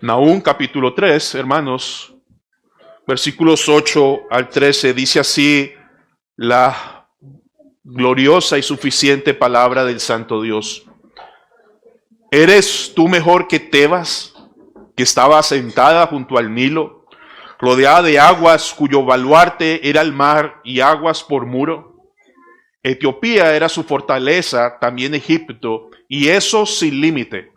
Nahum capítulo 3, hermanos, versículos 8 al 13, dice así la gloriosa y suficiente palabra del Santo Dios. ¿Eres tú mejor que Tebas, que estaba asentada junto al Nilo, rodeada de aguas cuyo baluarte era el mar y aguas por muro? Etiopía era su fortaleza, también Egipto, y eso sin límite.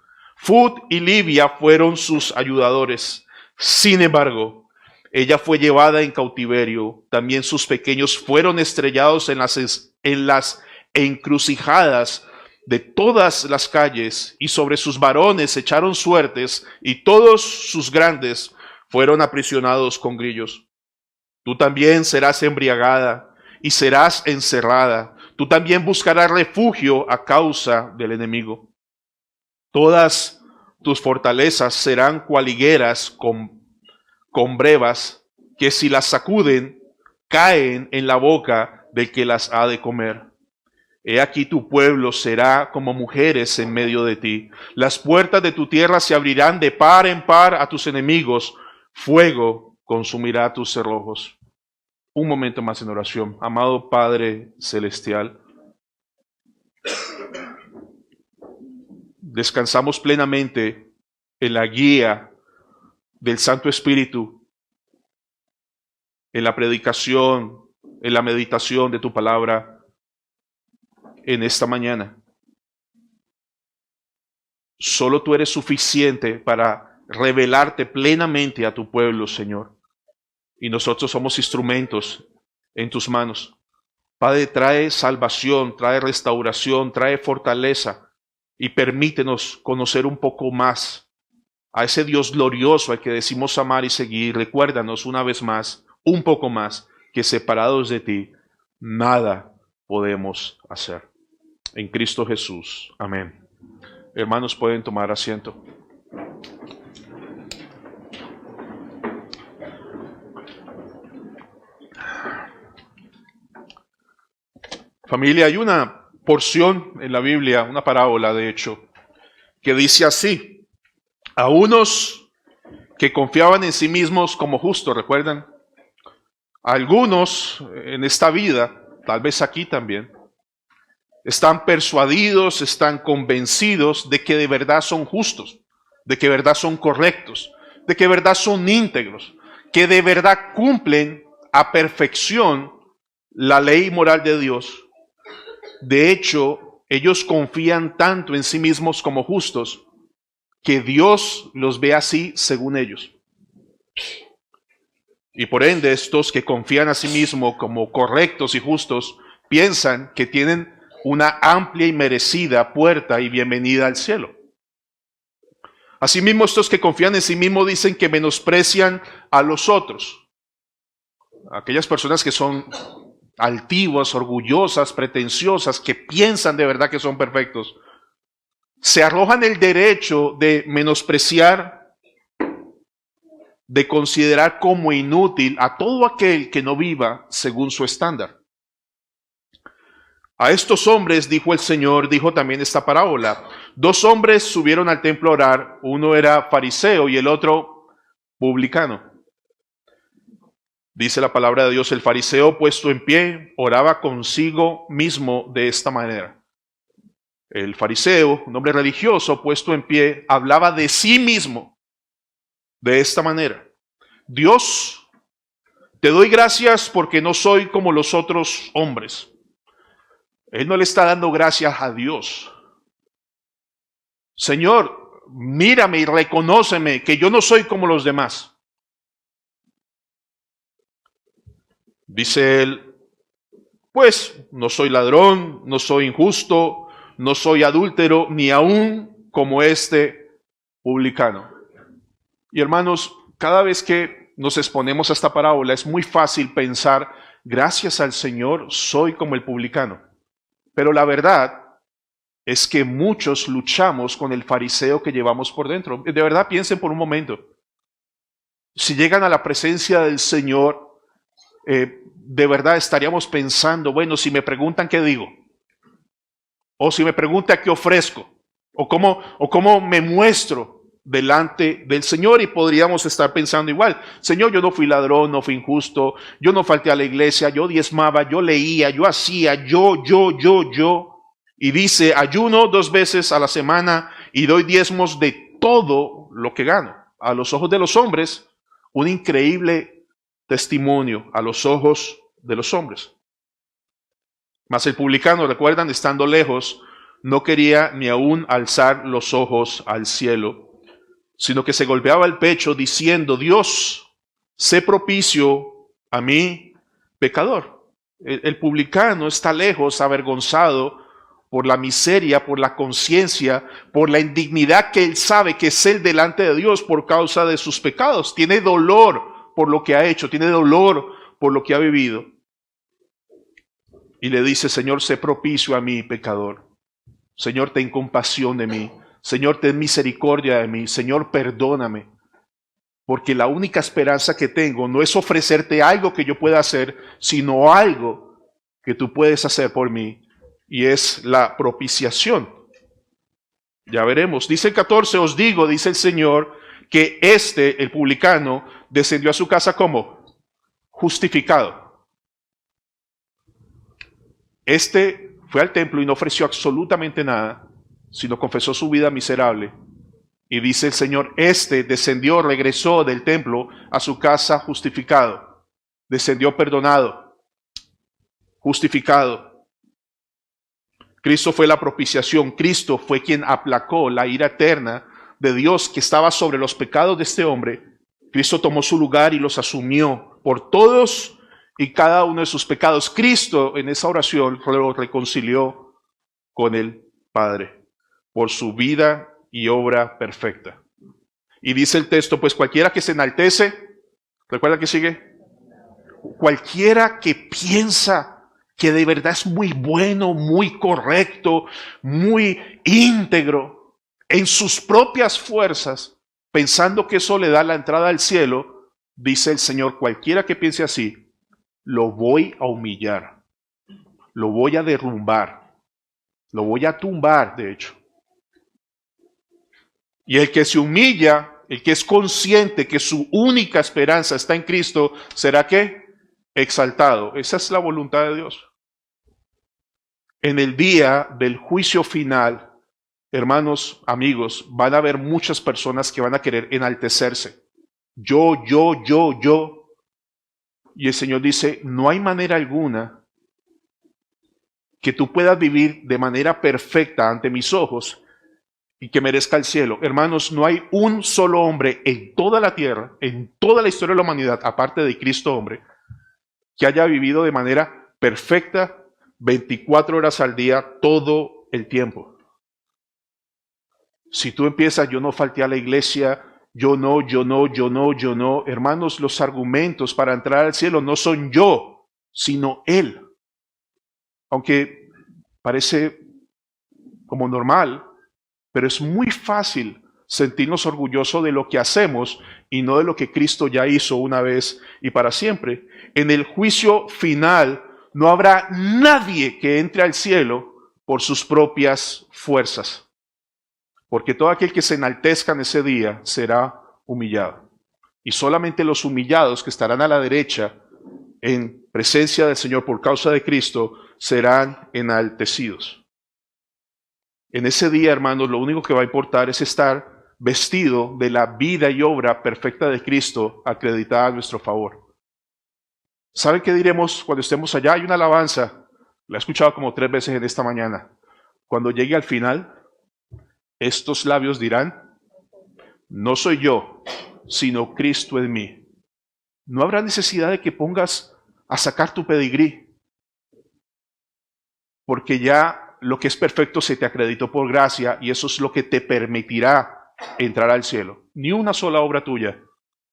Fut y Libia fueron sus ayudadores. Sin embargo, ella fue llevada en cautiverio. También sus pequeños fueron estrellados en las encrucijadas de todas las calles, y sobre sus varones echaron suertes, y todos sus grandes fueron aprisionados con grillos. Tú también serás embriagada y serás encerrada. Tú también buscarás refugio a causa del enemigo. Todas tus fortalezas serán cual higueras con brevas, que si las sacuden, caen en la boca del que las ha de comer. He aquí tu pueblo será como mujeres en medio de ti. Las puertas de tu tierra se abrirán de par en par a tus enemigos. Fuego consumirá tus cerrojos. Un momento más en oración. Amado Padre Celestial, descansamos plenamente en la guía del Santo Espíritu, en la predicación, en la meditación de tu palabra en esta mañana. Solo tú eres suficiente para revelarte plenamente a tu pueblo, Señor. Y nosotros somos instrumentos en tus manos. Padre, trae salvación, trae restauración, trae fortaleza y permítenos conocer un poco más a ese Dios glorioso al que decimos amar y seguir. Recuérdanos una vez más, un poco más, que separados de ti, nada podemos hacer. En Cristo Jesús. Amén. Hermanos, pueden tomar asiento. Familia, hay una porción en la Biblia, una parábola de hecho, que dice así: a unos que confiaban en sí mismos como justos, ¿recuerdan? A algunos en esta vida, tal vez aquí también, están persuadidos, están convencidos de que de verdad son justos, de que de verdad son correctos, de que de verdad son íntegros, que de verdad cumplen a perfección la ley moral de Dios. De hecho, ellos confían tanto en sí mismos como justos que Dios los ve así según ellos. Y por ende, estos que confían a sí mismos como correctos y justos piensan que tienen una amplia y merecida puerta y bienvenida al cielo. Asimismo, estos que confían en sí mismos dicen que menosprecian a los otros. Aquellas personas que son altivas, orgullosas, pretenciosas, que piensan de verdad que son perfectos, se arrojan el derecho de menospreciar, de considerar como inútil a todo aquel que no viva según su estándar. A estos hombres, dijo el Señor, dijo también esta parábola: 2 hombres subieron al templo a orar, uno era fariseo y el otro publicano. Dice la palabra de Dios: el fariseo, puesto en pie, oraba consigo mismo de esta manera. El fariseo, un hombre religioso, puesto en pie, hablaba de sí mismo de esta manera: Dios, te doy gracias porque no soy como los otros hombres. Él no le está dando gracias a Dios. Señor, mírame y reconóceme que yo no soy como los demás. Dice él: pues no soy ladrón, no soy injusto, no soy adúltero, ni aún como este publicano. Y hermanos, cada vez que nos exponemos a esta parábola es muy fácil pensar: gracias al Señor soy como el publicano. Pero la verdad es que muchos luchamos con el fariseo que llevamos por dentro. De verdad, piensen por un momento. Si llegan a la presencia del Señor, de verdad estaríamos pensando: bueno, si me preguntan qué digo, o si me preguntan qué ofrezco, o cómo me muestro, delante del Señor y podríamos estar pensando igual. Señor, yo no fui ladrón, no fui injusto, yo no falté a la iglesia, yo diezmaba, yo leía, yo hacía, yo. Y dice, ayuno 2 veces a la semana y doy diezmos de todo lo que gano. A los ojos de los hombres, un increíble testimonio a los ojos de los hombres. Mas el publicano, recuerdan, estando lejos, no quería ni aún alzar los ojos al cielo, sino que se golpeaba el pecho diciendo, Dios, sé propicio a mí, pecador. El publicano está lejos, avergonzado por la miseria, por la conciencia, por la indignidad que él sabe que es él delante de Dios por causa de sus pecados. Tiene dolor por lo que ha hecho, tiene dolor por lo que ha vivido. Y le dice, Señor, sé propicio a mí, pecador. Señor, ten compasión de mí. Señor, ten misericordia de mí. Señor, perdóname. Porque la única esperanza que tengo no es ofrecerte algo que yo pueda hacer, sino algo que tú puedes hacer por mí. Y es la propiciación. Ya veremos. Dice el 14, os digo, dice el Señor, que el publicano, descendió a su casa como justificado. Fue al templo y no ofreció absolutamente nada, sino confesó su vida miserable. Y dice el Señor, descendió, regresó del templo a su casa justificado. Descendió perdonado, justificado. Cristo fue la propiciación. Cristo fue quien aplacó la ira eterna de Dios que estaba sobre los pecados de este hombre. Cristo tomó su lugar y los asumió por todos y cada uno de sus pecados. Cristo en esa oración lo reconcilió con el Padre por su vida y obra perfecta. Y dice el texto, pues cualquiera que se enaltece, ¿recuerda que sigue? Cualquiera que piensa que de verdad es muy bueno, muy correcto, muy íntegro en sus propias fuerzas, pensando que eso le da la entrada al cielo, dice el Señor, cualquiera que piense así, lo voy a humillar, lo voy a derrumbar, lo voy a tumbar, de hecho. Y el que se humilla, el que es consciente que su única esperanza está en Cristo, ¿será qué? Exaltado. Esa es la voluntad de Dios. En el día del juicio final, hermanos, amigos, van a haber muchas personas que van a querer enaltecerse. Yo. Y el Señor dice, no hay manera alguna que tú puedas vivir de manera perfecta ante mis ojos y que merezca el cielo. Hermanos, no hay un solo hombre en toda la tierra, en toda la historia de la humanidad, aparte de Cristo hombre, que haya vivido de manera perfecta 24 horas al día, todo el tiempo. Si tú empiezas, yo no falté a la iglesia, yo no, hermanos, los argumentos para entrar al cielo no son yo, sino Él. Aunque parece como normal, pero es muy fácil sentirnos orgullosos de lo que hacemos y no de lo que Cristo ya hizo una vez y para siempre. En el juicio final no habrá nadie que entre al cielo por sus propias fuerzas, porque todo aquel que se enaltezca en ese día será humillado. Y solamente los humillados que estarán a la derecha en presencia del Señor por causa de Cristo serán enaltecidos. En ese día, hermanos, lo único que va a importar es estar vestido de la vida y obra perfecta de Cristo acreditada a nuestro favor. ¿Saben qué diremos cuando estemos allá? Hay una alabanza, la he escuchado como 3 veces en esta mañana. Cuando llegue al final, estos labios dirán, no soy yo, sino Cristo en mí. No habrá necesidad de que pongas a sacar tu pedigrí, porque ya lo que es perfecto se te acreditó por gracia y eso es lo que te permitirá entrar al cielo. Ni una sola obra tuya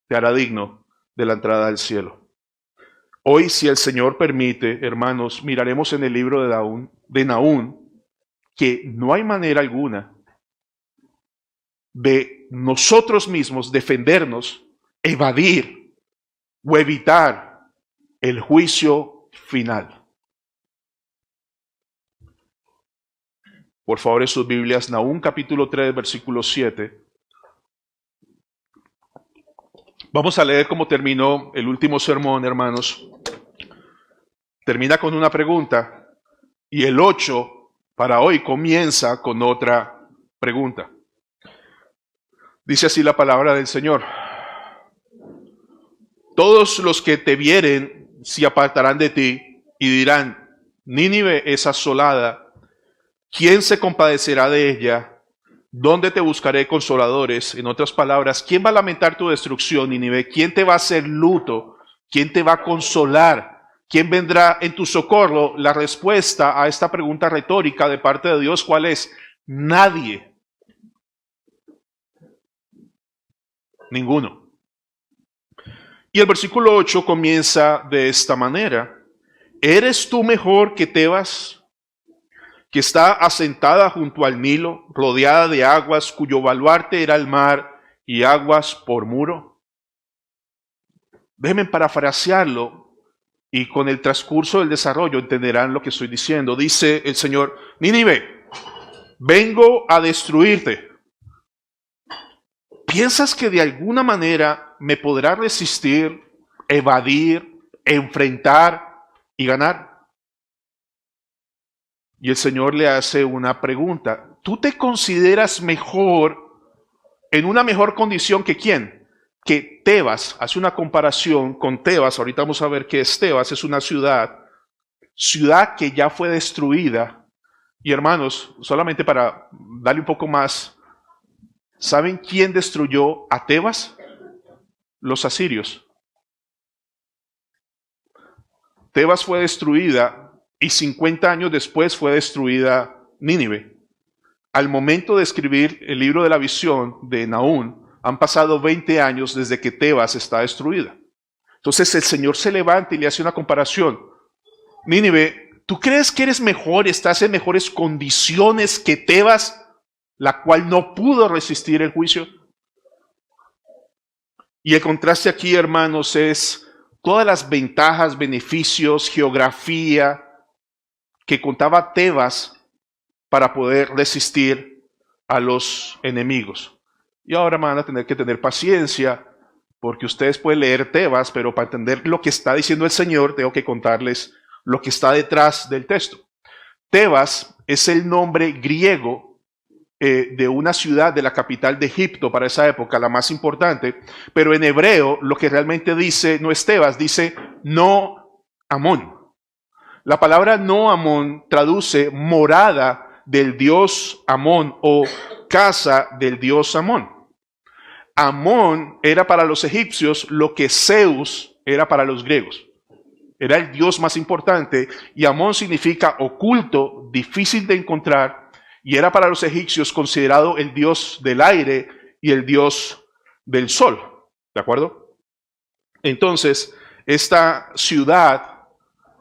te hará digno de la entrada al cielo. Hoy, si el Señor permite, hermanos, miraremos en el libro de Nahum que no hay manera alguna de nosotros mismos defendernos, evadir o evitar el juicio final. Por favor, en sus Biblias, Nahum capítulo 3, versículo 7. Vamos a leer cómo terminó el último sermón, hermanos. Termina con una pregunta y el 8 para hoy comienza con otra pregunta. Dice así la palabra del Señor. Todos los que te vieren se apartarán de ti y dirán, Nínive es asolada. ¿Quién se compadecerá de ella? ¿Dónde te buscaré consoladores? En otras palabras, ¿quién va a lamentar tu destrucción, Nínive? ¿Quién te va a hacer luto? ¿Quién te va a consolar? ¿Quién vendrá en tu socorro? La respuesta a esta pregunta retórica de parte de Dios, ¿cuál es? Nadie. Ninguno. Y el versículo 8 comienza de esta manera. ¿Eres tú mejor que Tebas, que está asentada junto al Nilo, rodeada de aguas, cuyo baluarte era el mar y aguas por muro? Déjenme parafrasearlo y con el transcurso del desarrollo entenderán lo que estoy diciendo. Dice el Señor, Nínive, vengo a destruirte. ¿Piensas que de alguna manera me podrás resistir, evadir, enfrentar y ganar? Y el Señor le hace una pregunta. ¿Tú te consideras mejor, en una mejor condición que quién? Que Tebas. Hace una comparación con Tebas. Ahorita vamos a ver qué es Tebas. Es una ciudad que ya fue destruida. Y hermanos, solamente para darle un poco más, ¿saben quién destruyó a Tebas? Los asirios. Tebas fue destruida y 50 años después fue destruida Nínive. Al momento de escribir el libro de la visión de Nahum, han pasado 20 años desde que Tebas está destruida. Entonces el Señor se levanta y le hace una comparación. Nínive, ¿tú crees que eres mejor, estás en mejores condiciones que Tebas, la cual no pudo resistir el juicio? Y el contraste aquí, hermanos, es todas las ventajas, beneficios, geografía que contaba Tebas para poder resistir a los enemigos. Y ahora van a tener que tener paciencia, porque ustedes pueden leer Tebas, pero para entender lo que está diciendo el Señor, tengo que contarles lo que está detrás del texto. Tebas es el nombre griego de una ciudad de la capital de Egipto para esa época, la más importante, pero en hebreo lo que realmente dice no es Tebas, dice No Amón. La palabra No Amón traduce morada del dios Amón o casa del dios Amón. Amón era para los egipcios lo que Zeus era para los griegos. Era el dios más importante y Amón significa oculto, difícil de encontrar, y era para los egipcios considerado el dios del aire y el dios del sol. ¿De acuerdo? Entonces, esta ciudad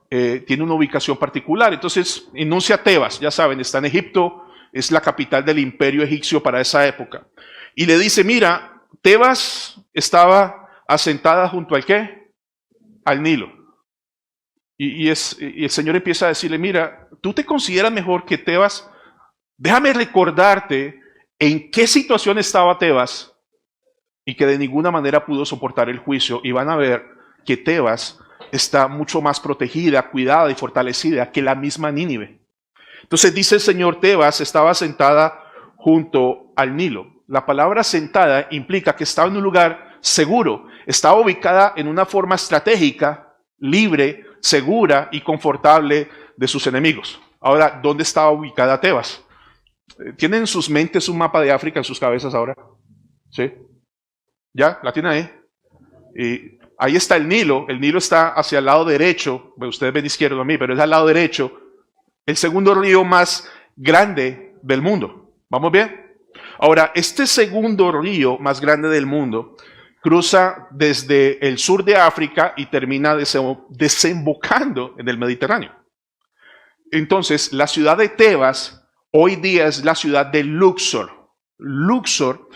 tiene una ubicación particular. Entonces, enuncia Tebas, ya saben, está en Egipto, es la capital del imperio egipcio para esa época. Y le dice, mira, Tebas estaba asentada junto al ¿qué? Al Nilo. Y el Señor empieza a decirle, mira, ¿tú te consideras mejor que Tebas? Déjame recordarte en qué situación estaba Tebas y que de ninguna manera pudo soportar el juicio. Y van a ver que Tebas está mucho más protegida, cuidada y fortalecida que la misma Nínive. Entonces dice el Señor, Tebas estaba sentada junto al Nilo. La palabra sentada implica que estaba en un lugar seguro, estaba ubicada en una forma estratégica, libre, segura y confortable de sus enemigos. Ahora, ¿dónde estaba ubicada Tebas? ¿Tienen en sus mentes un mapa de África en sus cabezas ahora? ¿Sí? ¿Ya? ¿La tienen ahí? Y ahí está el Nilo está hacia el lado derecho, ustedes ven izquierdo a mí, pero es al lado derecho, el segundo río más grande del mundo. ¿Vamos bien? Ahora, este segundo río más grande del mundo cruza desde el sur de África y termina desembocando en el Mediterráneo. Entonces, la ciudad de Tebas hoy día es la ciudad de Luxor. Luxor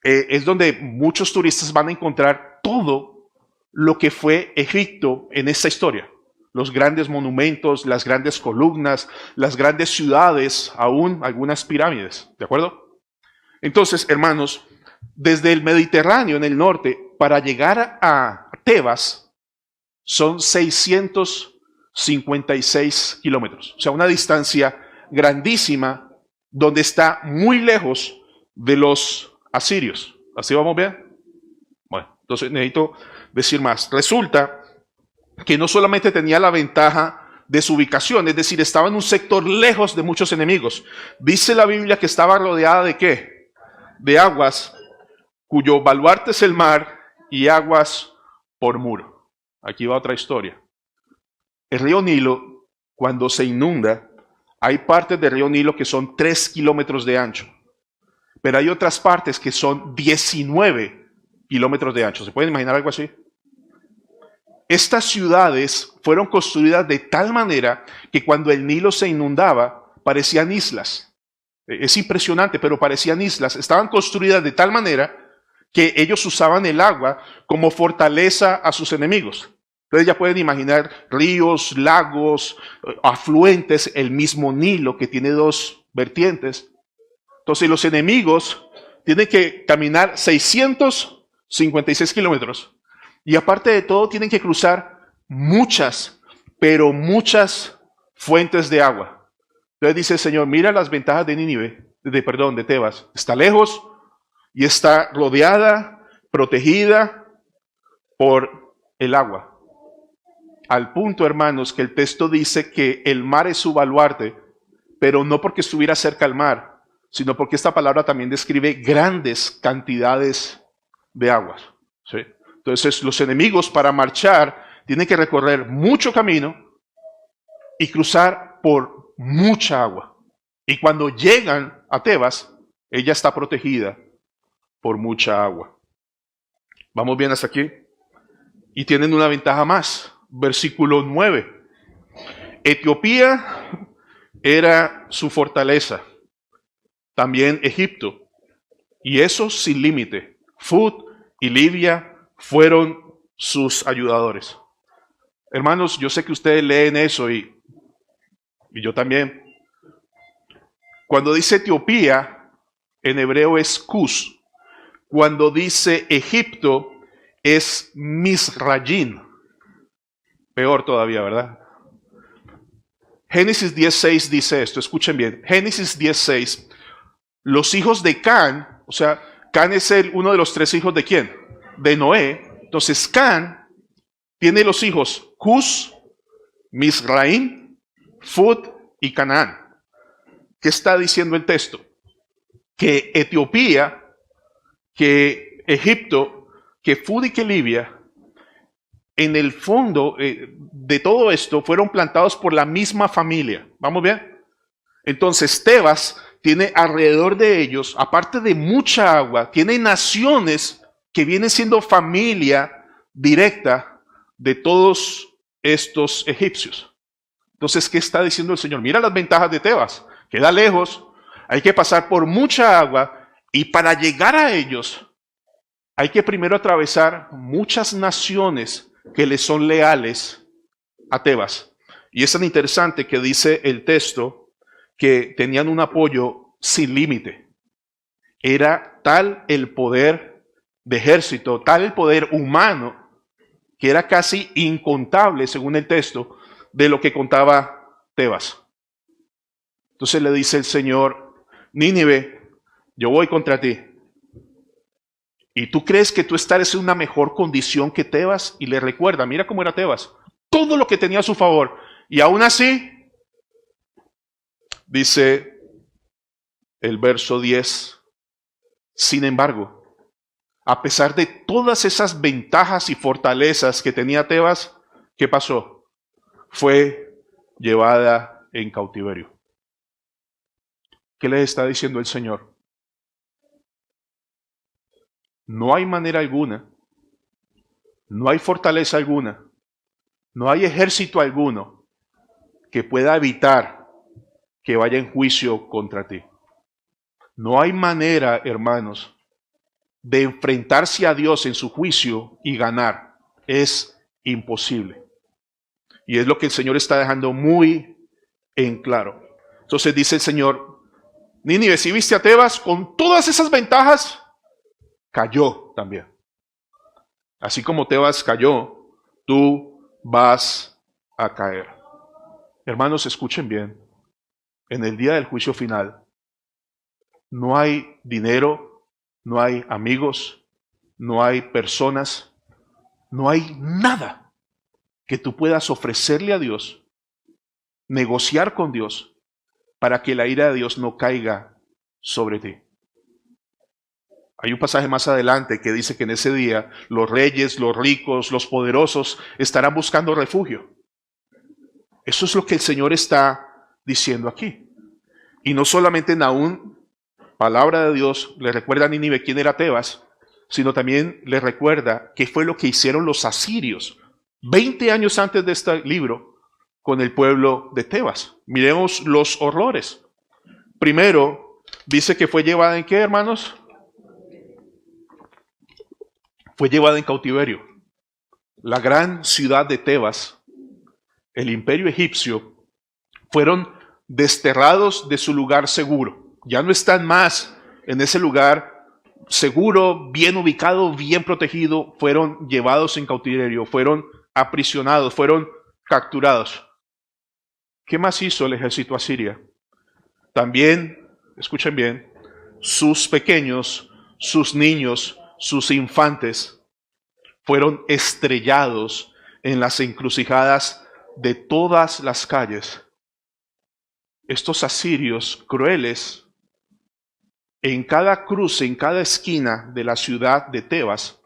es donde muchos turistas van a encontrar todo lo que fue Egipto en esta historia. Los grandes monumentos, las grandes columnas, las grandes ciudades, aún algunas pirámides. ¿De acuerdo? Entonces, hermanos, desde el Mediterráneo en el norte para llegar a Tebas son 656 kilómetros. O sea, una distancia grandísima donde está muy lejos de los asirios. ¿Así vamos bien? Bueno, entonces necesito decir más. Resulta que no solamente tenía la ventaja de su ubicación, es decir, estaba en un sector lejos de muchos enemigos. Dice la Biblia que estaba rodeada ¿de qué? De aguas, cuyo baluarte es el mar, y aguas por muro. Aquí va otra historia. El río Nilo, cuando se inunda, hay partes del río Nilo que son 3 kilómetros de ancho, pero hay otras partes que son 19 kilómetros de ancho. ¿Se pueden imaginar algo así? Estas ciudades fueron construidas de tal manera que cuando el Nilo se inundaba, parecían islas. Es impresionante, pero parecían islas. Estaban construidas de tal manera que ellos usaban el agua como fortaleza a sus enemigos. Entonces ya pueden imaginar ríos, lagos, afluentes, el mismo Nilo que tiene 2 vertientes. Entonces los enemigos tienen que caminar 656 kilómetros. Y aparte de todo, tienen que cruzar muchas, pero muchas fuentes de agua. Entonces dice el Señor, mira las ventajas de de Tebas. Está lejos y está rodeada, protegida por el agua. Al punto, hermanos, que el texto dice que el mar es su baluarte, pero no porque estuviera cerca al mar, sino porque esta palabra también describe grandes cantidades de aguas. ¿Sí? Entonces los enemigos para marchar tienen que recorrer mucho camino y cruzar por mucha agua. Y cuando llegan a Tebas, ella está protegida por mucha agua. ¿Vamos bien hasta aquí? Y tienen una ventaja más. Versículo 9. Etiopía era su fortaleza. También Egipto. Y eso sin límite. Fut y Libia fueron sus ayudadores. Hermanos, yo sé que ustedes leen eso y yo también. Cuando dice Etiopía, en hebreo es Cus. Cuando dice Egipto, es Misrayim. Peor todavía, ¿verdad? Génesis 10:6 dice esto, escuchen bien. Génesis 10:6, los hijos de Can, o sea, Can es uno de los 3 hijos de ¿quién? De Noé. Entonces Can tiene los hijos Cus, Misraim, Fut y Canaán. ¿Qué está diciendo el texto? Que Etiopía, que Egipto, que Fut y que Libia, en el fondo de todo esto fueron plantados por la misma familia. ¿Vamos bien? Entonces Tebas tiene alrededor de ellos, aparte de mucha agua, tiene naciones que vienen siendo familia directa de todos estos egipcios. Entonces, ¿qué está diciendo el Señor? Mira las ventajas de Tebas. Queda lejos, hay que pasar por mucha agua y para llegar a ellos hay que primero atravesar muchas naciones que le son leales a Tebas. Y es tan interesante que dice el texto que tenían un apoyo sin límite. Era tal el poder de ejército, tal el poder humano, que era casi incontable, según el texto, de lo que contaba Tebas. Entonces le dice el Señor, Nínive, yo voy contra ti. ¿Y tú crees que tú estás en una mejor condición que Tebas? Y le recuerda, mira cómo era Tebas, todo lo que tenía a su favor. Y aún así, dice el verso 10, sin embargo, a pesar de todas esas ventajas y fortalezas que tenía Tebas, ¿qué pasó? Fue llevada en cautiverio. ¿Qué les está diciendo el Señor? No hay manera alguna, no hay fortaleza alguna, no hay ejército alguno que pueda evitar que vaya en juicio contra ti. No hay manera, hermanos, de enfrentarse a Dios en su juicio y ganar. Es imposible. Y es lo que el Señor está dejando muy en claro. Entonces dice el Señor, Nínive, si viste a Tebas con todas esas ventajas, cayó también. Así como Tebas cayó, tú vas a caer. Hermanos, escuchen bien. En el día del juicio final, no hay dinero, no hay amigos, no hay personas, no hay nada que tú puedas ofrecerle a Dios, negociar con Dios, para que la ira de Dios no caiga sobre ti. Hay un pasaje más adelante que dice que en ese día los reyes, los ricos, los poderosos estarán buscando refugio. Eso es lo que el Señor está diciendo aquí. Y no solamente Nahum, palabra de Dios, le recuerda a Nínive quién era Tebas, sino también le recuerda qué fue lo que hicieron los asirios 20 años antes de este libro con el pueblo de Tebas. Miremos los horrores. Primero, dice que fue llevada en qué, hermanos? Fue llevada en cautiverio. La gran ciudad de Tebas, el imperio egipcio, fueron desterrados de su lugar seguro. Ya no están más en ese lugar seguro, bien ubicado, bien protegido. Fueron llevados en cautiverio, fueron aprisionados, fueron capturados. ¿Qué más hizo el ejército asirio? También, escuchen bien, sus pequeños, sus niños, sus infantes fueron estrellados en las encrucijadas de todas las calles. Estos asirios crueles, en cada cruce, en cada esquina de la ciudad de Tebas,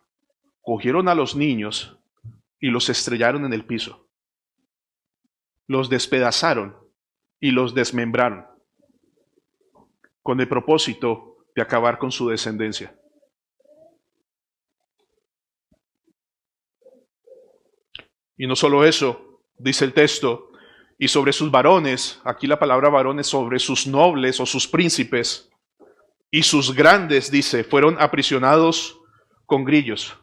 cogieron a los niños y los estrellaron en el piso. Los despedazaron y los desmembraron, con el propósito de acabar con su descendencia. Y no solo eso, dice el texto, y sobre sus varones, aquí la palabra varones, sobre sus nobles o sus príncipes, y sus grandes, dice, fueron aprisionados con grillos.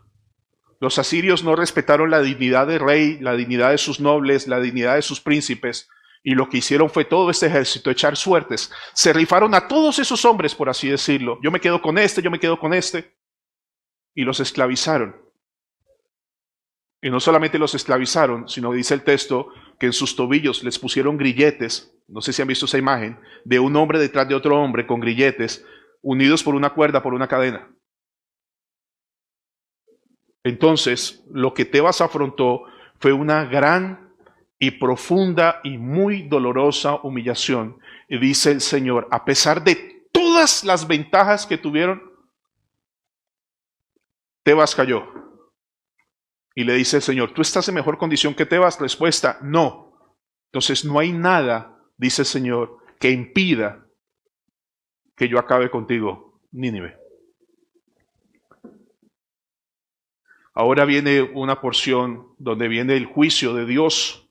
Los asirios no respetaron la dignidad del rey, la dignidad de sus nobles, la dignidad de sus príncipes, y lo que hicieron fue todo este ejército echar suertes. Se rifaron a todos esos hombres, por así decirlo. Yo me quedo con este, yo me quedo con este. Y los esclavizaron. Y no solamente los esclavizaron, sino dice el texto que en sus tobillos les pusieron grilletes. No sé si han visto esa imagen, de un hombre detrás de otro hombre con grilletes, unidos por una cuerda, por una cadena. Entonces, lo que Tebas afrontó fue una gran y profunda y muy dolorosa humillación. Y dice el Señor, a pesar de todas las ventajas que tuvieron, Tebas cayó. Y le dice el Señor, ¿tú estás en mejor condición que Tebas? Respuesta, no. Entonces no hay nada, dice el Señor, que impida que yo acabe contigo, Nínive. Ahora viene una porción donde viene el juicio de Dios.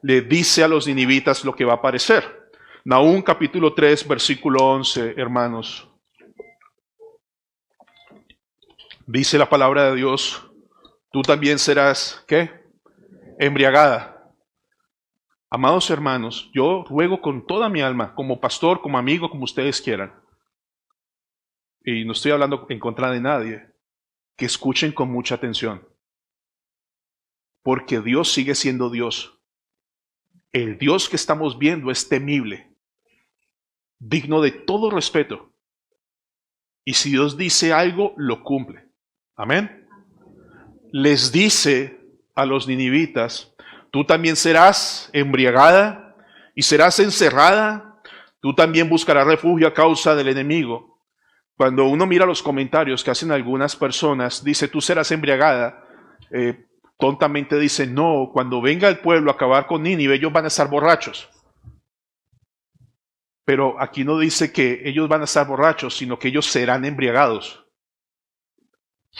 Le dice a los ninivitas lo que va a aparecer. Nahum capítulo 3, versículo 11, hermanos. Dice la palabra de Dios, tú también serás, ¿qué? Embriagada. Amados hermanos, yo ruego con toda mi alma, como pastor, como amigo, como ustedes quieran, y no estoy hablando en contra de nadie, que escuchen con mucha atención, porque Dios sigue siendo Dios. El Dios que estamos viendo es temible, digno de todo respeto, y si Dios dice algo, lo cumple. Amén. Les dice a los ninivitas, tú también serás embriagada y serás encerrada, tú también buscarás refugio a causa del enemigo. Cuando uno mira los comentarios que hacen algunas personas, dice, tú serás embriagada, tontamente dice, no, cuando venga el pueblo a acabar con Nínive, ellos van a estar borrachos. Pero aquí no dice que ellos van a estar borrachos, sino que ellos serán embriagados.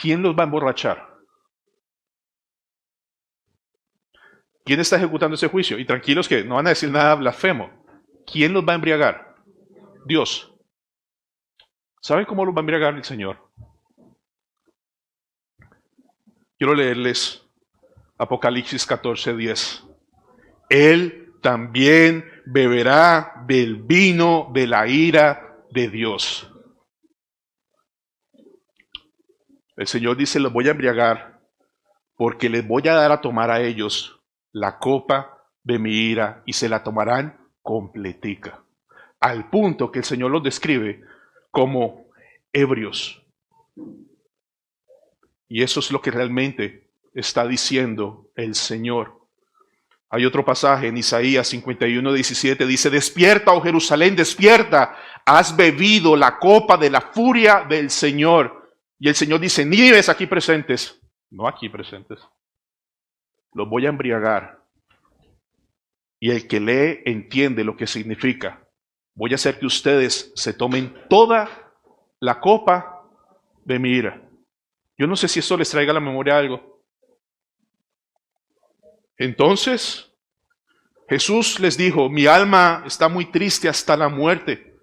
¿Quién los va a emborrachar? ¿Quién está ejecutando ese juicio? Y tranquilos que no van a decir nada blasfemo. ¿Quién los va a embriagar? Dios. ¿Saben cómo los va a embriagar el Señor? Quiero leerles Apocalipsis 14:10. Él también beberá del vino de la ira de Dios. El Señor dice, los voy a embriagar porque les voy a dar a tomar a ellos la copa de mi ira y se la tomarán completica. Al punto que el Señor los describe como ebrios. Y eso es lo que realmente está diciendo el Señor. Hay otro pasaje en Isaías 51:17, dice: despierta, oh Jerusalén, despierta, has bebido la copa de la furia del Señor. Y el Señor dice: Nínives aquí presentes, no aquí presentes, los voy a embriagar. Y el que lee entiende lo que significa. Voy a hacer que ustedes se tomen toda la copa de mi ira. Yo no sé si eso les traiga a la memoria algo. Entonces, Jesús les dijo: mi alma está muy triste hasta la muerte.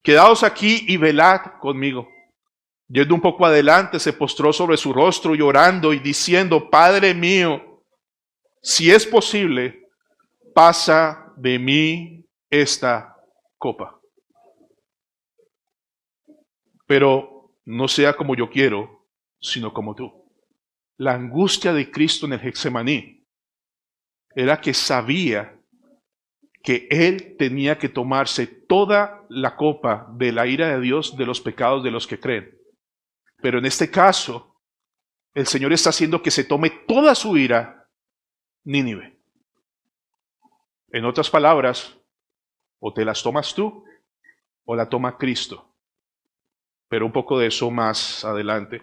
Quedaos aquí y velad conmigo. Yendo un poco adelante, se postró sobre su rostro llorando y diciendo: Padre mío, si es posible, pasa de mí esta copa. Pero no sea como yo quiero, sino como tú. La angustia de Cristo en el Getsemaní era que sabía que Él tenía que tomarse toda la copa de la ira de Dios de los pecados de los que creen. Pero en este caso, el Señor está haciendo que se tome toda su ira Nínive. En otras palabras, o te las tomas tú o la toma Cristo. Pero un poco de eso más adelante.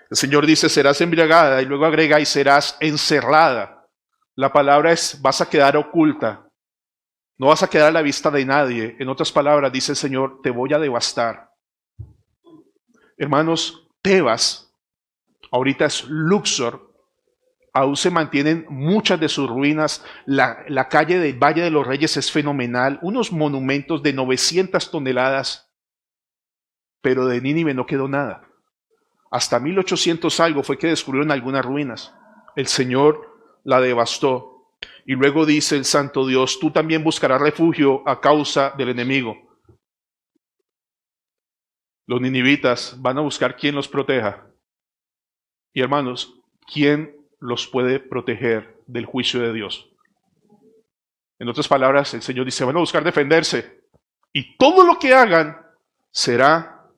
El Señor dice: serás embriagada, y luego agrega: y serás encerrada. La palabra es: vas a quedar oculta. No vas a quedar a la vista de nadie. En otras palabras, dice el Señor: te voy a devastar. Hermanos, Tebas, ahorita es Luxor, aún se mantienen muchas de sus ruinas. La calle del Valle de los Reyes es fenomenal, unos monumentos de 900 toneladas, pero de Nínive no quedó nada. Hasta 1800 algo fue que descubrieron algunas ruinas. El Señor la devastó. Y luego dice el Santo Dios: tú también buscarás refugio a causa del enemigo. Los ninivitas van a buscar quien los proteja. Y hermanos, ¿quién los puede proteger del juicio de Dios? En otras palabras, el Señor dice: van a buscar defenderse. Y todo lo que hagan será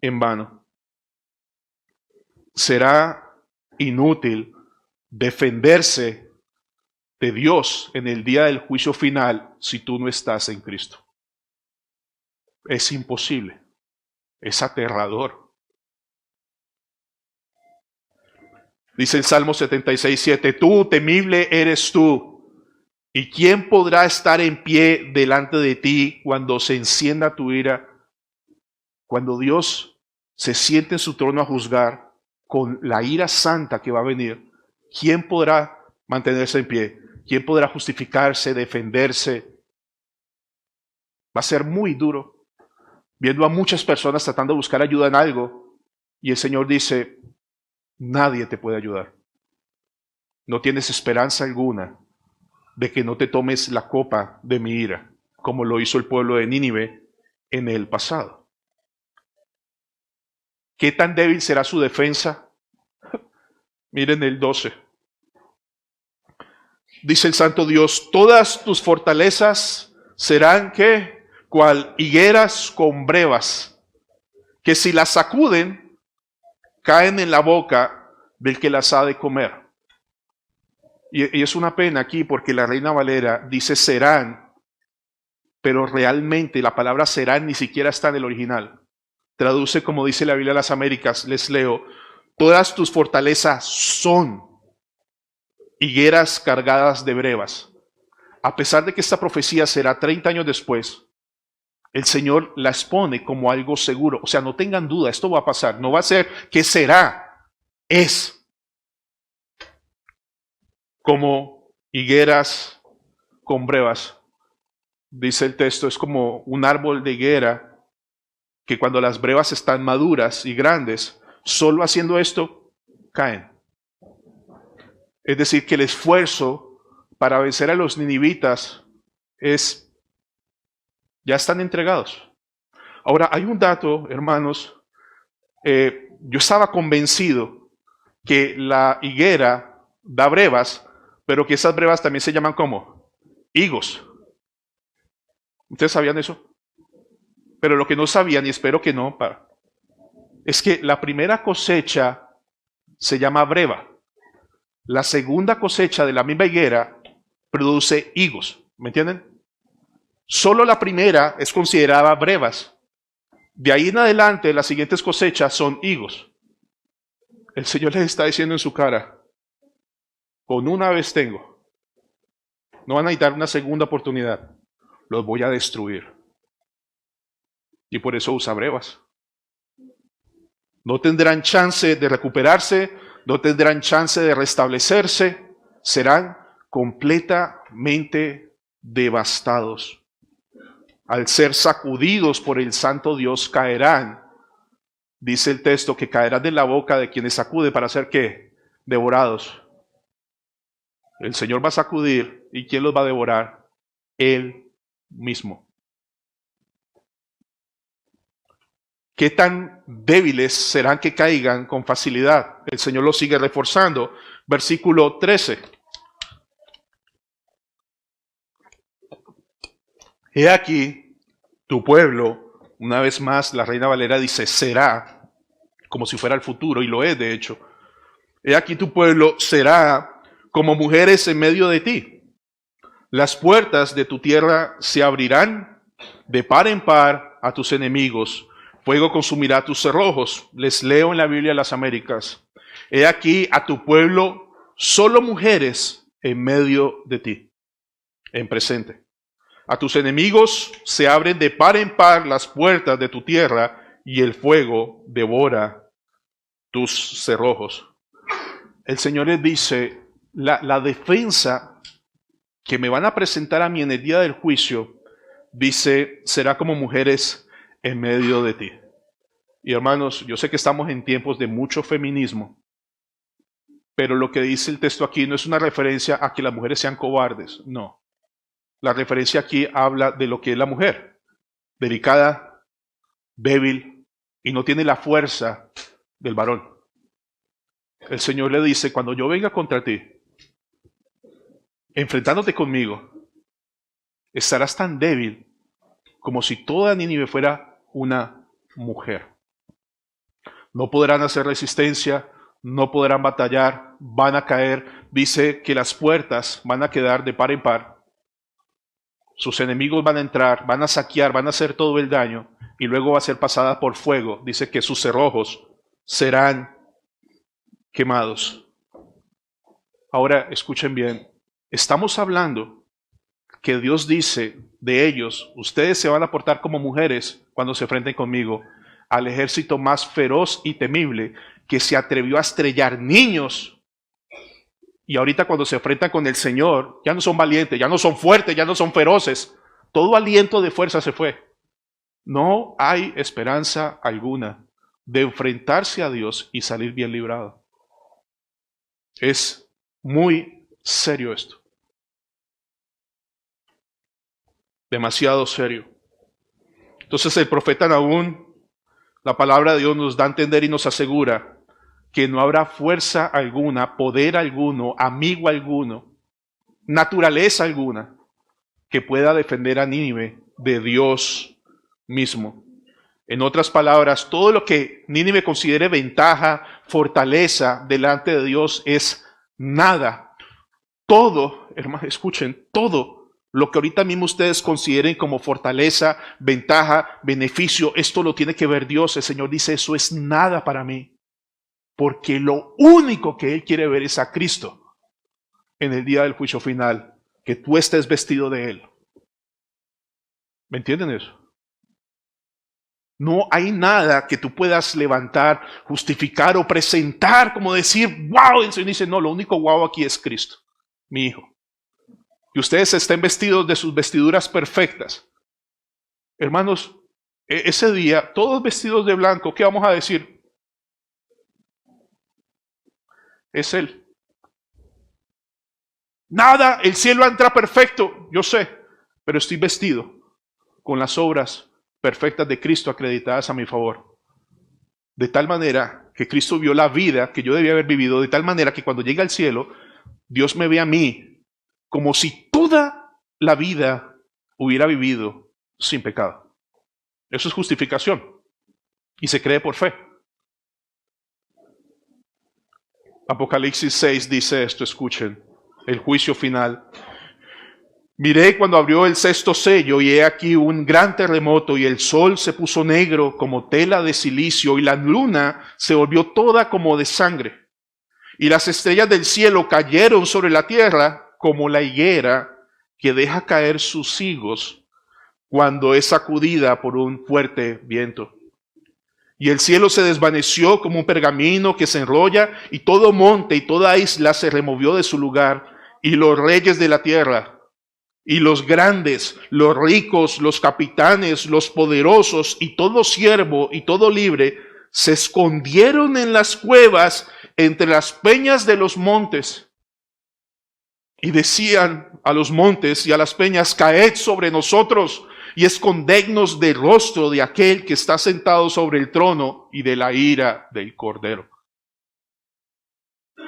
en vano. Será inútil defenderse de Dios en el día del juicio final si tú no estás en Cristo. Es imposible. Es aterrador. Dice el Salmo 76:7: tú, temible eres tú, ¿y quién podrá estar en pie delante de ti cuando se encienda tu ira? Cuando Dios se siente en su trono a juzgar con la ira santa que va a venir, ¿quién podrá mantenerse en pie? ¿Quién podrá justificarse, defenderse? Va a ser muy duro. Viendo a muchas personas tratando de buscar ayuda en algo, y el Señor dice: nadie te puede ayudar. No tienes esperanza alguna de que no te tomes la copa de mi ira, como lo hizo el pueblo de Nínive en el pasado. ¿Qué tan débil será su defensa? Miren el 12. Dice el Santo Dios: todas tus fortalezas serán, ¿qué? Cual higueras con brevas, que si las sacuden, caen en la boca del que las ha de comer. Y es una pena aquí porque la Reina Valera dice serán, pero realmente la palabra serán ni siquiera está en el original. Traduce como dice la Biblia de las Américas, les leo: todas tus fortalezas son higueras cargadas de brevas. A pesar de que esta profecía será 30 años después, el Señor la expone como algo seguro. O sea, no tengan duda, esto va a pasar. No va a ser que será, es. Como higueras con brevas. Dice el texto, es como un árbol de higuera que cuando las brevas están maduras y grandes, solo haciendo esto, caen. Es decir, que el esfuerzo para vencer a los ninivitas ya están entregados. Ahora, hay un dato, hermanos. Yo estaba convencido que la higuera da brevas, pero que esas brevas también se llaman como higos. ¿Ustedes sabían eso? Pero lo que no sabían, y espero que no, es que la primera cosecha se llama breva. La segunda cosecha de la misma higuera produce higos. ¿Me entienden? Solo la primera es considerada brevas. De ahí en adelante, las siguientes cosechas son higos. El Señor les está diciendo en su cara, con una vez tengo. No van a necesitar una segunda oportunidad. Los voy a destruir. Y por eso usa brevas. No tendrán chance de recuperarse, no tendrán chance de restablecerse, serán completamente devastados. Al ser sacudidos por el santo Dios caerán, dice el texto, que caerán de la boca de quienes sacude para ser ¿qué? Devorados. El Señor va a sacudir, ¿y quién los va a devorar? Él mismo. ¿Qué tan débiles serán que caigan con facilidad? El Señor lo sigue reforzando. Versículo 13. He aquí, tu pueblo, una vez más la Reina Valera dice, será, como si fuera el futuro, y lo es de hecho. He aquí tu pueblo será como mujeres en medio de ti. Las puertas de tu tierra se abrirán de par en par a tus enemigos. Fuego consumirá tus cerrojos. Les leo en la Biblia de las Américas. He aquí a tu pueblo solo mujeres en medio de ti, en presente. A tus enemigos se abren de par en par las puertas de tu tierra y el fuego devora tus cerrojos. El Señor les dice, la defensa que me van a presentar a mí en el día del juicio, dice, será como mujeres en medio de ti. Y hermanos, yo sé que estamos en tiempos de mucho feminismo, pero lo que dice el texto aquí no es una referencia a que las mujeres sean cobardes, no. La referencia aquí habla de lo que es la mujer, delicada, débil y no tiene la fuerza del varón. El Señor le dice, cuando yo venga contra ti, enfrentándote conmigo, estarás tan débil como si toda Nínive fuera una mujer. No podrán hacer resistencia, no podrán batallar, van a caer. Dice que las puertas van a quedar de par en par. Sus enemigos van a entrar, van a saquear, van a hacer todo el daño y luego va a ser pasada por fuego. Dice que sus cerrojos serán quemados. Ahora, escuchen bien, estamos hablando que Dios dice de ellos, ustedes se van a portar como mujeres cuando se enfrenten conmigo, al ejército más feroz y temible que se atrevió a estrellar niños. Y ahorita cuando se enfrentan con el Señor, ya no son valientes, ya no son fuertes, ya no son feroces. Todo aliento de fuerza se fue. No hay esperanza alguna de enfrentarse a Dios y salir bien librado. Es muy serio esto. Demasiado serio. Entonces el profeta Nahum, la palabra de Dios nos da a entender y nos asegura que no habrá fuerza alguna, poder alguno, amigo alguno, naturaleza alguna que pueda defender a Nínive de Dios mismo. En otras palabras, todo lo que Nínive considere ventaja, fortaleza delante de Dios es nada. Todo, hermanos, escuchen, todo lo que ahorita mismo ustedes consideren como fortaleza, ventaja, beneficio, esto lo tiene que ver Dios. El Señor dice, eso es nada para mí. Porque lo único que Él quiere ver es a Cristo en el día del juicio final, que tú estés vestido de Él. ¿Me entienden eso? No hay nada que tú puedas levantar, justificar o presentar como decir, wow. El Señor dice, no, lo único wow aquí es Cristo, mi Hijo. Que ustedes estén vestidos de sus vestiduras perfectas. Hermanos, ese día, todos vestidos de blanco, ¿qué vamos a decir? Es Él. Nada, el cielo entra perfecto, yo sé, pero estoy vestido con las obras perfectas de Cristo acreditadas a mi favor. De tal manera que Cristo vio la vida que yo debía haber vivido, de tal manera que cuando llegue al cielo, Dios me ve a mí como si toda la vida hubiera vivido sin pecado. Eso es justificación y se cree por fe. Apocalipsis 6 dice esto, escuchen, el juicio final. Miré cuando abrió el sexto sello y he aquí un gran terremoto y el sol se puso negro como tela de silicio y la luna se volvió toda como de sangre. Y las estrellas del cielo cayeron sobre la tierra como la higuera que deja caer sus higos cuando es sacudida por un fuerte viento. Y el cielo se desvaneció como un pergamino que se enrolla, y todo monte y toda isla se removió de su lugar, y los reyes de la tierra, y los grandes, los ricos, los capitanes, los poderosos, y todo siervo y todo libre, se escondieron en las cuevas entre las peñas de los montes, y decían a los montes y a las peñas, caed sobre nosotros, y escondednos del rostro de aquel que está sentado sobre el trono y de la ira del Cordero.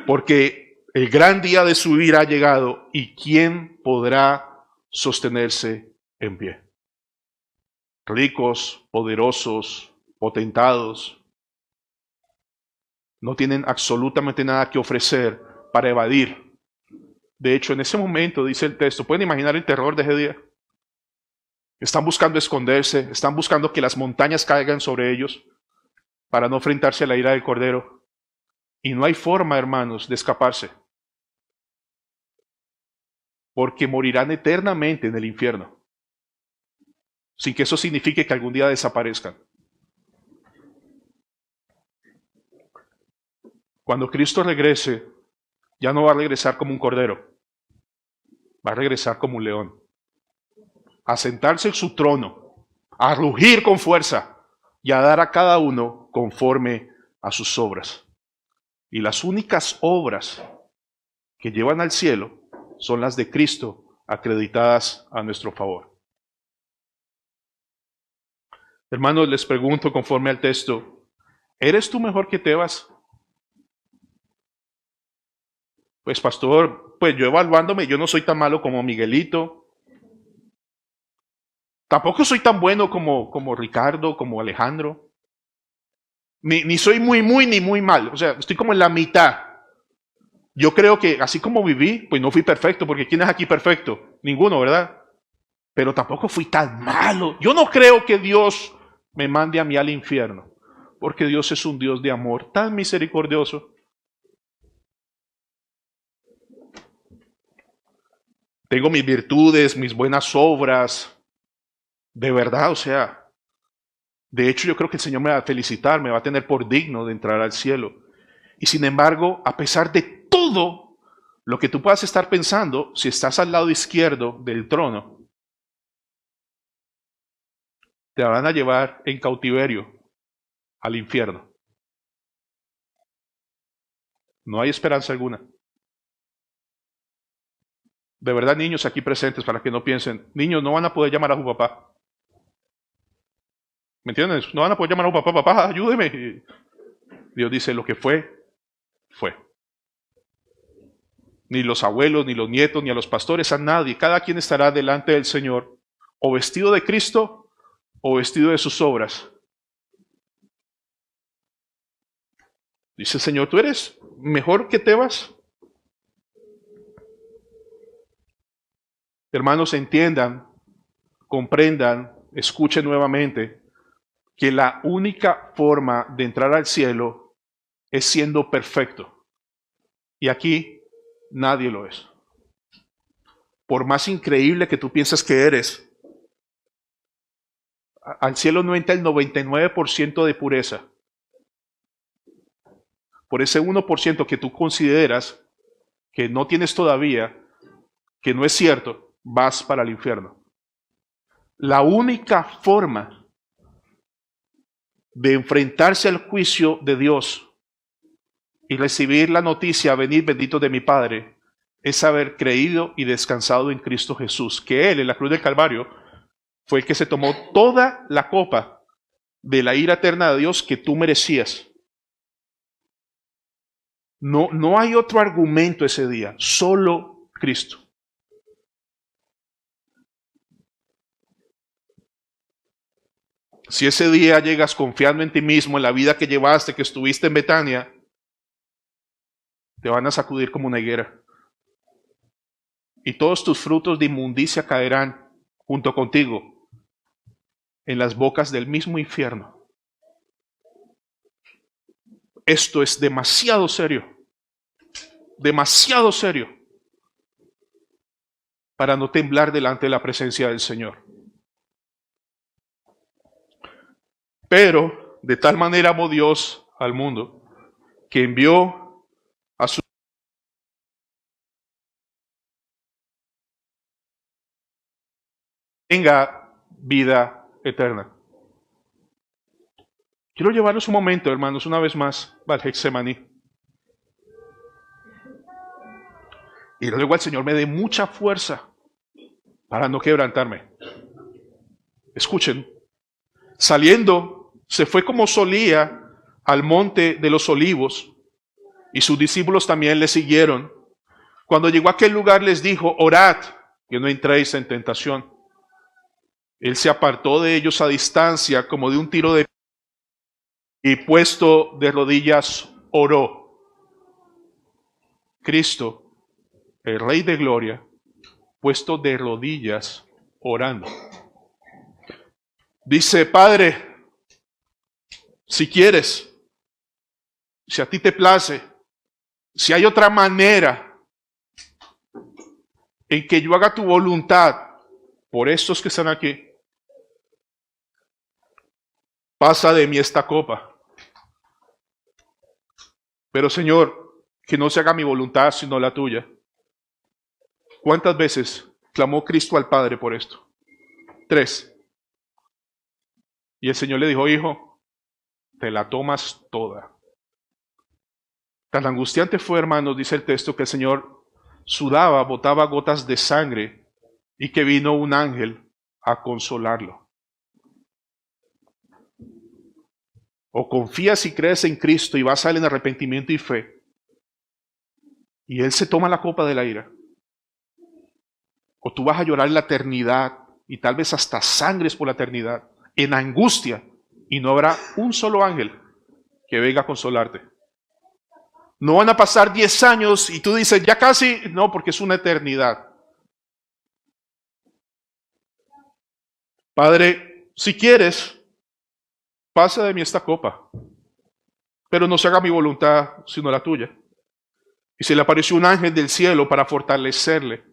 Porque el gran día de su ira ha llegado, y ¿quién podrá sostenerse en pie? Ricos, poderosos, potentados, no tienen absolutamente nada que ofrecer para evadir. De hecho, en ese momento, dice el texto, ¿pueden imaginar el terror de ese día? Están buscando esconderse, están buscando que las montañas caigan sobre ellos para no enfrentarse a la ira del Cordero. Y no hay forma, hermanos, de escaparse. Porque morirán eternamente en el infierno. Sin que eso signifique que algún día desaparezcan. Cuando Cristo regrese, ya no va a regresar como un cordero. Va a regresar como un león. A sentarse en su trono, a rugir con fuerza y a dar a cada uno conforme a sus obras. Y las únicas obras que llevan al cielo son las de Cristo acreditadas a nuestro favor. Hermanos, les pregunto conforme al texto, ¿eres tú mejor que Tebas? Pues pastor, pues yo evaluándome, yo no soy tan malo como Miguelito. Tampoco soy tan bueno como Ricardo, como Alejandro. Ni soy muy, ni muy mal. O sea, estoy como en la mitad. Yo creo que así como viví, pues no fui perfecto, porque ¿quién es aquí perfecto? Ninguno, ¿verdad? Pero tampoco fui tan malo. Yo no creo que Dios me mande a mí al infierno, porque Dios es un Dios de amor tan misericordioso. Tengo mis virtudes, mis buenas obras. De verdad, o sea, de hecho yo creo que el Señor me va a felicitar, me va a tener por digno de entrar al cielo. Y sin embargo, a pesar de todo lo que tú puedas estar pensando, si estás al lado izquierdo del trono, te van a llevar en cautiverio al infierno. No hay esperanza alguna. De verdad, niños aquí presentes, para que no piensen, niños no van a poder llamar a su papá. ¿Me entiendes? No van a poder llamar a su papá, papá, ayúdeme. Dios dice, lo que fue, fue. Ni los abuelos, ni los nietos, ni a los pastores, a nadie. Cada quien estará delante del Señor, o vestido de Cristo, o vestido de sus obras. Dice el Señor, ¿tú eres mejor que Tebas? Hermanos, entiendan, comprendan, escuchen nuevamente que la única forma de entrar al cielo es siendo perfecto. Y aquí nadie lo es. Por más increíble que tú pienses que eres, al cielo no entra el 99% de pureza. Por ese 1% que tú consideras que no tienes todavía, que no es cierto, vas para el infierno. La única forma de enfrentarse al juicio de Dios y recibir la noticia, venid benditos de mi Padre, es haber creído y descansado en Cristo Jesús, que Él en la cruz del Calvario fue el que se tomó toda la copa de la ira eterna de Dios que tú merecías. No hay otro argumento ese día, solo Cristo. Si ese día llegas confiando en ti mismo, en la vida que llevaste, que estuviste en Betania, te van a sacudir como una higuera. Y todos tus frutos de inmundicia caerán junto contigo en las bocas del mismo infierno. Esto es demasiado serio para no temblar delante de la presencia del Señor. Pero de tal manera amó Dios al mundo que envió a su tenga vida eterna. Quiero llevarlos un momento, hermanos, una vez más al Getsemaní. Y luego el Señor me dé mucha fuerza para no quebrantarme. Escuchen, saliendo, se fue como solía al monte de los olivos, y sus discípulos también le siguieron. Cuando llegó a aquel lugar les dijo, orad, que no entréis en tentación. Él se apartó de ellos a distancia, como de un tiro de y puesto de rodillas oró. Cristo, el Rey de Gloria, puesto de rodillas orando. Dice, Padre, si quieres, si a ti te place, si hay otra manera en que yo haga tu voluntad por estos que están aquí, pasa de mí esta copa. Pero Señor, que no se haga mi voluntad sino la tuya. ¿Cuántas veces clamó Cristo al Padre por esto? 3. Y el Señor le dijo, hijo, te la tomas toda. Tan angustiante fue, hermanos, dice el texto, que el Señor sudaba, botaba gotas de sangre y que vino un ángel a consolarlo. O confías y crees en Cristo y vas a Él en arrepentimiento y fe, y Él se toma la copa de la ira. O tú vas a llorar en la eternidad y tal vez hasta sangres por la eternidad, en angustia, y no habrá un solo ángel que venga a consolarte. No van a pasar 10 años y tú dices, ya casi, no, porque es una eternidad. Padre, si quieres, pasa de mí esta copa, pero no se haga mi voluntad sino la tuya. Y se le apareció un ángel del cielo para fortalecerle.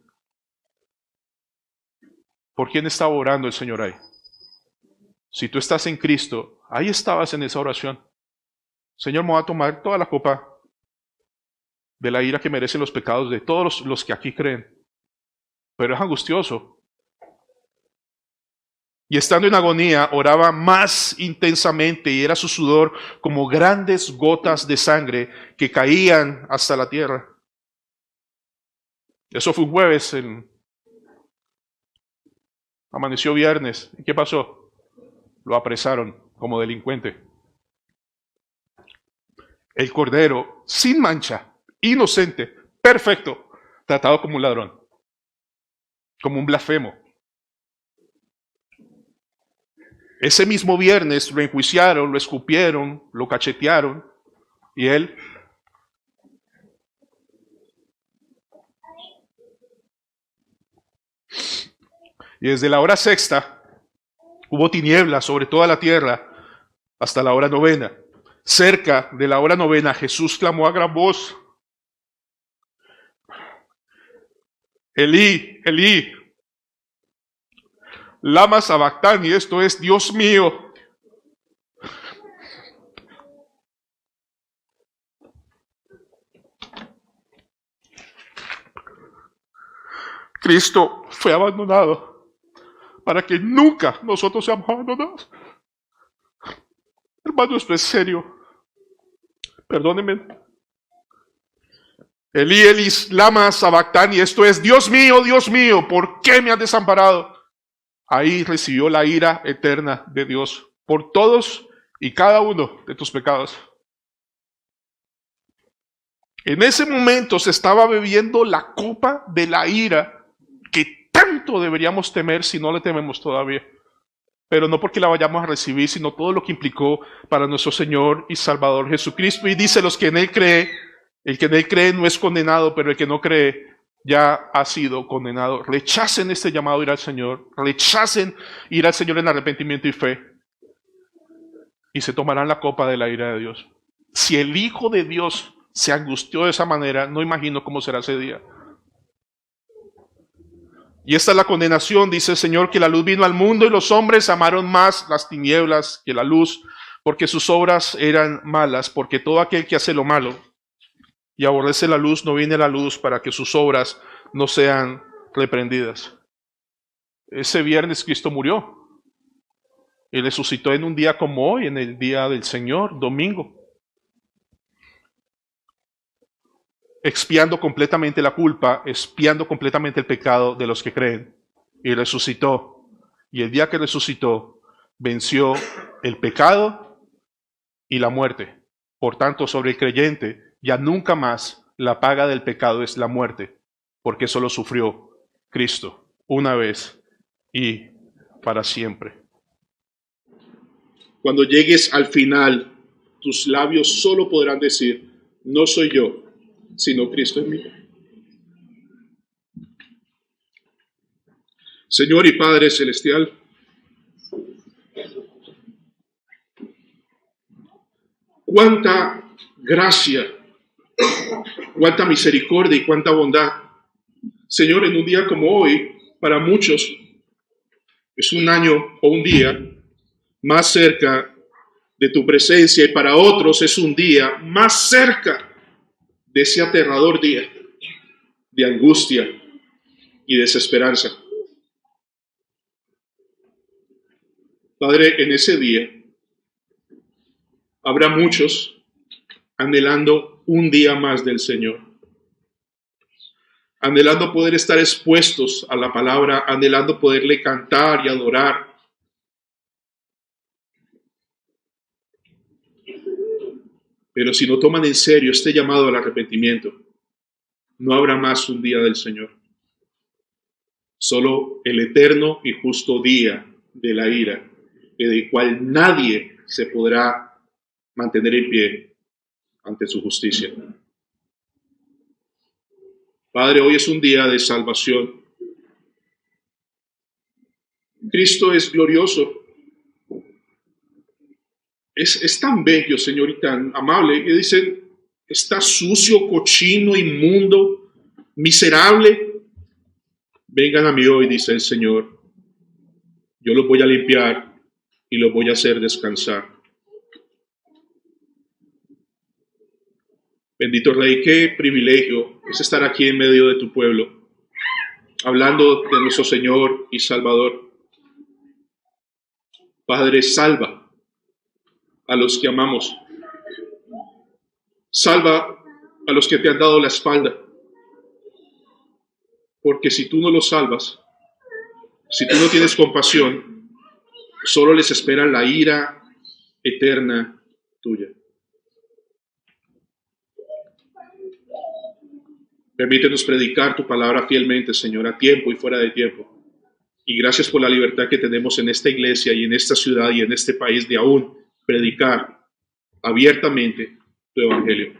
¿Por quién estaba orando el Señor ahí? Si tú estás en Cristo, ahí estabas en esa oración. Señor, me va a tomar toda la copa de la ira que merecen los pecados de todos los que aquí creen. Pero es angustioso. Y estando en agonía, oraba más intensamente y era su sudor como grandes gotas de sangre que caían hasta la tierra. Eso fue un jueves, amaneció viernes. ¿Y qué pasó? Lo apresaron como delincuente. El Cordero, sin mancha, inocente, perfecto, tratado como un ladrón, como un blasfemo. Ese mismo viernes lo enjuiciaron, lo escupieron, lo cachetearon y él y desde la hora sexta hubo tinieblas sobre toda la tierra hasta la hora novena. Cerca de la hora novena Jesús clamó a gran voz, Elí, Elí, lama sabactani, esto es, Dios mío, Cristo fue abandonado para que nunca nosotros seamos abandonados. Hermano, esto es serio. Perdónenme. Elí, Elí, lama sabactani, esto es, Dios mío, ¿por qué me has desamparado? Ahí recibió la ira eterna de Dios por todos y cada uno de tus pecados. En ese momento se estaba bebiendo la copa de la ira que tanto deberíamos temer si no le tememos todavía. Pero no porque la vayamos a recibir, sino todo lo que implicó para nuestro Señor y Salvador Jesucristo. Y dice, los que en Él creen, el que en Él cree no es condenado, pero el que no cree ya ha sido condenado. Rechacen este llamado a ir al Señor, rechacen ir al Señor en arrepentimiento y fe, y se tomarán la copa de la ira de Dios. Si el Hijo de Dios se angustió de esa manera, no imagino cómo será ese día. Y esta es la condenación, dice el Señor, que la luz vino al mundo y los hombres amaron más las tinieblas que la luz, porque sus obras eran malas, porque todo aquel que hace lo malo y aborrece la luz no viene a la luz para que sus obras no sean reprendidas. Ese viernes Cristo murió y resucitó en un día como hoy, en el día del Señor, domingo, expiando completamente la culpa, expiando completamente el pecado de los que creen, y resucitó. Y el día que resucitó, venció el pecado y la muerte. Por tanto, sobre el creyente, ya nunca más la paga del pecado es la muerte, porque eso lo sufrió Cristo una vez y para siempre. Cuando llegues al final, tus labios solo podrán decir, no soy yo, sino Cristo en mí. Señor y Padre Celestial, cuánta gracia, cuánta misericordia y cuánta bondad. Señor, en un día como hoy, para muchos es un año o un día más cerca de tu presencia y para otros es un día más cerca de ese aterrador día de angustia y desesperanza. Padre, en ese día habrá muchos anhelando un día más del Señor, anhelando poder estar expuestos a la palabra, anhelando poderle cantar y adorar. Pero si no toman en serio este llamado al arrepentimiento, no habrá más un día del Señor. Solo el eterno y justo día de la ira, del cual nadie se podrá mantener en pie ante su justicia. Padre, hoy es un día de salvación. Cristo es glorioso. Es tan bello, Señor, y tan amable, que dicen, está sucio, cochino, inmundo, miserable. Vengan a mí hoy, dice el Señor. Yo los voy a limpiar y los voy a hacer descansar. Bendito Rey, qué privilegio es estar aquí en medio de tu pueblo, hablando de nuestro Señor y Salvador. Padre, salva a los que amamos. Salva a los que te han dado la espalda. Porque si tú no los salvas, si tú no tienes compasión, solo les espera la ira eterna tuya. Permítenos predicar tu palabra fielmente, Señor, a tiempo y fuera de tiempo. Y gracias por la libertad que tenemos en esta iglesia y en esta ciudad y en este país de aún predicar abiertamente tu evangelio.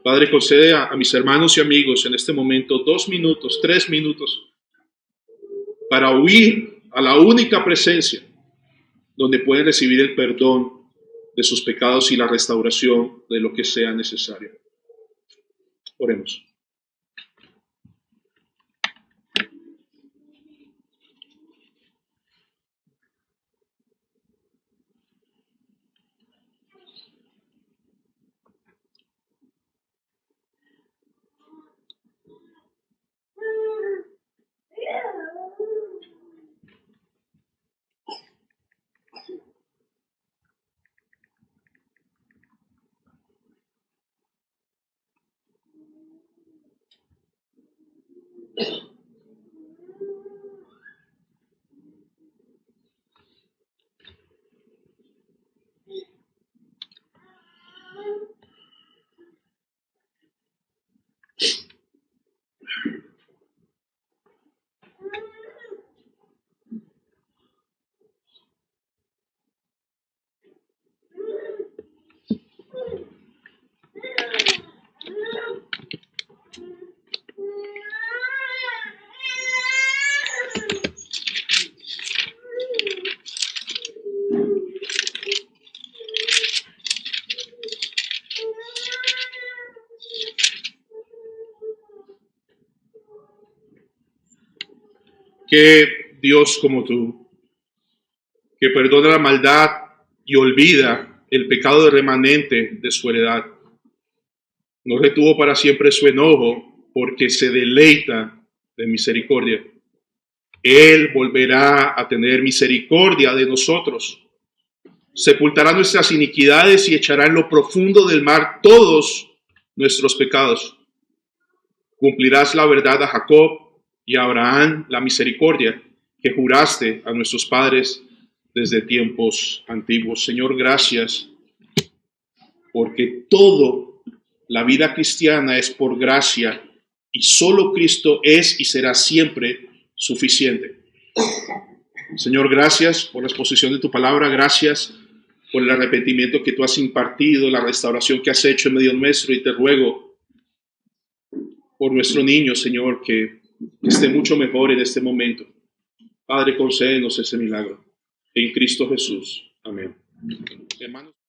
Padre, concede a mis hermanos y amigos en este momento 2 minutos, 3 minutos para huir a la única presencia donde pueden recibir el perdón de sus pecados y la restauración de lo que sea necesario. Oremos. qué Dios como tú, que perdona la maldad y olvida el pecado de remanente de su heredad. No retuvo para siempre su enojo, porque se deleita de misericordia. Él volverá a tener misericordia de nosotros. Sepultará nuestras iniquidades y echará en lo profundo del mar todos nuestros pecados. Cumplirás la verdad a Jacob y a Abraham la misericordia que juraste a nuestros padres desde tiempos antiguos. Señor, gracias, porque todo la vida cristiana es por gracia y solo Cristo es y será siempre suficiente. Señor, gracias por la exposición de tu palabra, gracias por el arrepentimiento que tú has impartido, la restauración que has hecho en medio nuestro, y te ruego por nuestro niño, Señor, que esté mucho mejor en este momento. Padre, concédenos ese milagro. En Cristo Jesús. Amén. Hermanos.